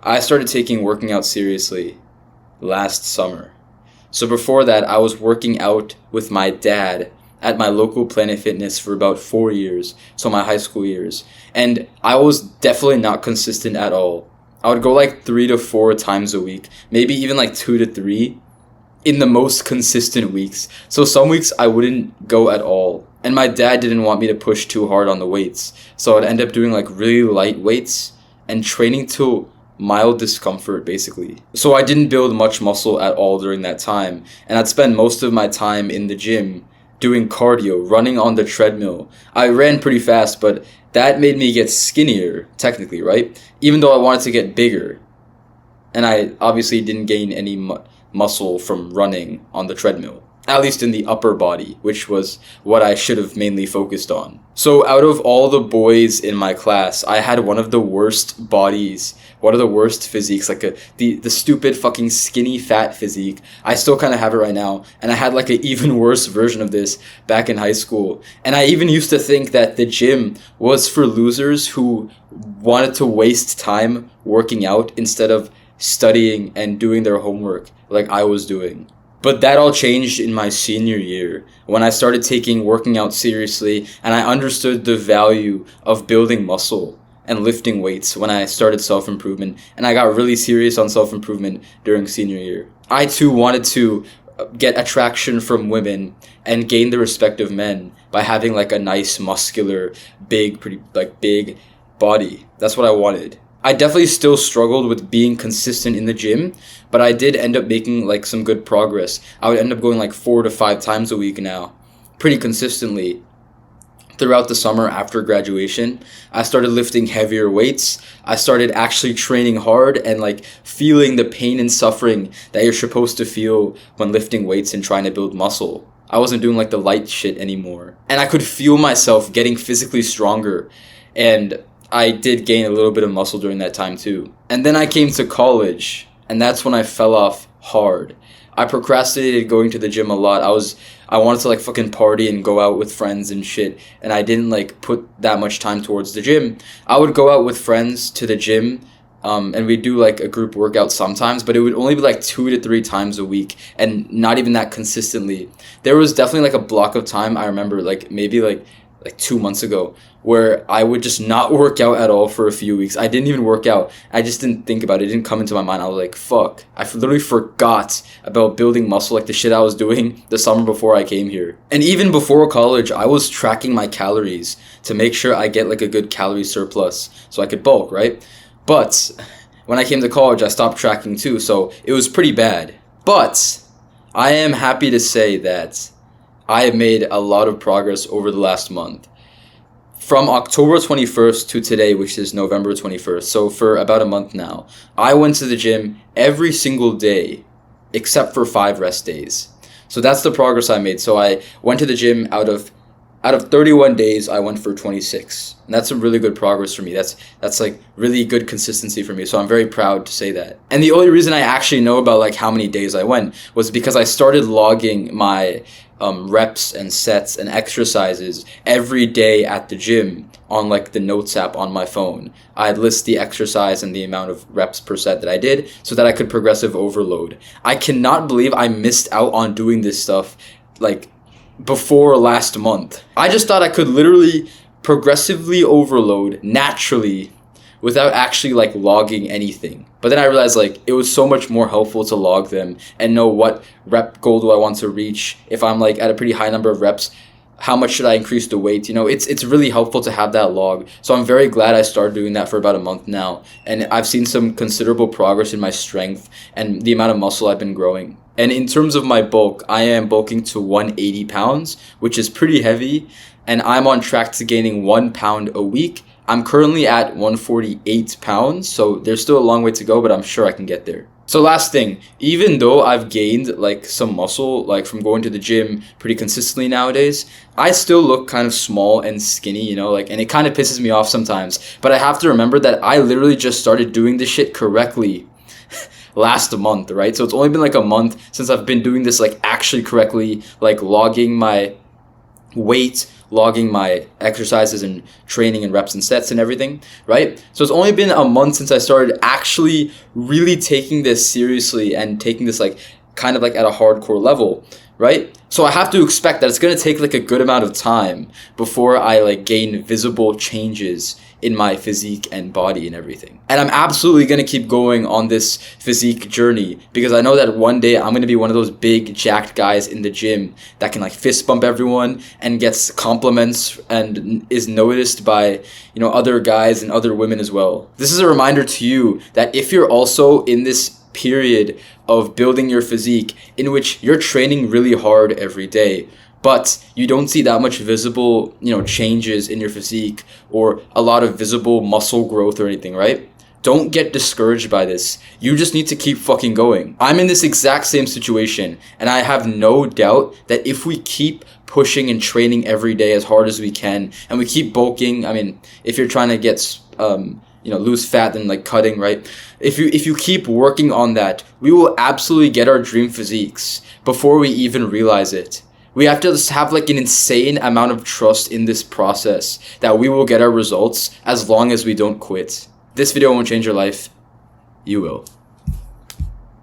I started taking working out seriously last summer. So before that, I was working out with my dad at my local Planet Fitness for about 4 years, so my high school years. And I was definitely not consistent at all. I would go like 3 to 4 times a week, maybe even like 2 to 3 in the most consistent weeks. So some weeks I wouldn't go at all. And my dad didn't want me to push too hard on the weights. So I'd end up doing like really light weights and training to mild discomfort basically. So I didn't build much muscle at all during that time. And I'd spend most of my time in the gym doing cardio, running on the treadmill. I ran pretty fast, but that made me get skinnier, technically, right? Even though I wanted to get bigger. And I obviously didn't gain any muscle from running on the treadmill, at least in the upper body, which was what I should have mainly focused on. So out of all the boys in my class, I had one of the worst bodies, one of the worst physiques, like the stupid fucking skinny fat physique. I still kind of have it right now, and I had like an even worse version of this back in high school. And I even used to think that the gym was for losers who wanted to waste time working out instead of studying and doing their homework like I was doing. But that all changed in my senior year when I started taking working out seriously and I understood the value of building muscle and lifting weights when I started self-improvement, and I got really serious on self-improvement during senior year. I too wanted to get attraction from women and gain the respect of men by having like a nice muscular big body. That's what I wanted. I definitely still struggled with being consistent in the gym, but I did end up making like some good progress. I would end up going like 4 to 5 times a week now, pretty consistently. Throughout the summer after graduation, I started lifting heavier weights. I started actually training hard and like feeling the pain and suffering that you're supposed to feel when lifting weights and trying to build muscle. I wasn't doing like the light shit anymore. And I could feel myself getting physically stronger, and I did gain a little bit of muscle during that time too. And then I came to college, and that's when I fell off hard. I procrastinated going to the gym a lot. I wanted to like fucking party and go out with friends and shit, and I didn't like put that much time towards the gym. I would go out with friends to the gym, and we'd do like a group workout sometimes, but it would only be like 2 to 3 times a week and not even that consistently. There was definitely like a block of time I remember, like maybe like 2 months ago, where I would just not work out at all for a few weeks. I didn't even work out. I just didn't think about it. It didn't come into my mind. I was like, fuck. I literally forgot about building muscle, like the shit I was doing the summer before I came here. And even before college, I was tracking my calories to make sure I get like a good calorie surplus so I could bulk, right? But when I came to college, I stopped tracking too, so it was pretty bad. But I am happy to say that I have made a lot of progress over the last month. From October 21st to today, which is November 21st, so for about a month now, I went to the gym every single day except for 5 rest days. So that's the progress I made. So I went to the gym out of 31 days, I went for 26. And that's a really good progress for me. That's like really good consistency for me. So I'm very proud to say that. And the only reason I actually know about like how many days I went was because I started logging my reps and sets and exercises every day at the gym on like the notes app on my phone. I'd list the exercise and the amount of reps per set that I did so that I could progressive overload. I cannot believe I missed out on doing this stuff like before last month. I just thought I could literally progressively overload naturally without actually like logging anything. But then I realized like it was so much more helpful to log them and know what rep goal do I want to reach. If I'm like at a pretty high number of reps, how much should I increase the weight? You know, it's really helpful to have that log. So I'm very glad I started doing that for about a month now. And I've seen some considerable progress in my strength and the amount of muscle I've been growing. And in terms of my bulk, I am bulking to 180 pounds, which is pretty heavy. And I'm on track to gaining 1 pound a week. I'm currently at 148 pounds, so there's still a long way to go, but I'm sure I can get there. So last thing, even though I've gained like some muscle, like from going to the gym pretty consistently nowadays, I still look kind of small and skinny, you know, like, and it kind of pisses me off sometimes. But I have to remember that I literally just started doing this shit correctly last month, right? So it's only been like a month since I've been doing this like actually correctly, like logging my weight, logging my exercises and training and reps and sets and everything, right? So it's only been a month since I started actually really taking this seriously and taking this like kind of like at a hardcore level, right? So I have to expect that it's going to take like a good amount of time before I like gain visible changes in my physique and body and everything. And I'm absolutely going to keep going on this physique journey because I know that one day I'm going to be one of those big jacked guys in the gym that can like fist bump everyone and gets compliments and is noticed by, other guys and other women as well. This is a reminder to you that if you're also in this period of building your physique in which you're training really hard every day, but you don't see that much visible, changes in your physique or a lot of visible muscle growth or anything, right? Don't get discouraged by this. You just need to keep fucking going. I'm in this exact same situation, and I have no doubt that if we keep pushing and training every day as hard as we can, and we keep bulking, if you're trying to get lose fat and like cutting, right? If you keep working on that, we will absolutely get our dream physiques before we even realize it. We have to just have like an insane amount of trust in this process that we will get our results as long as we don't quit. This video won't change your life. You will.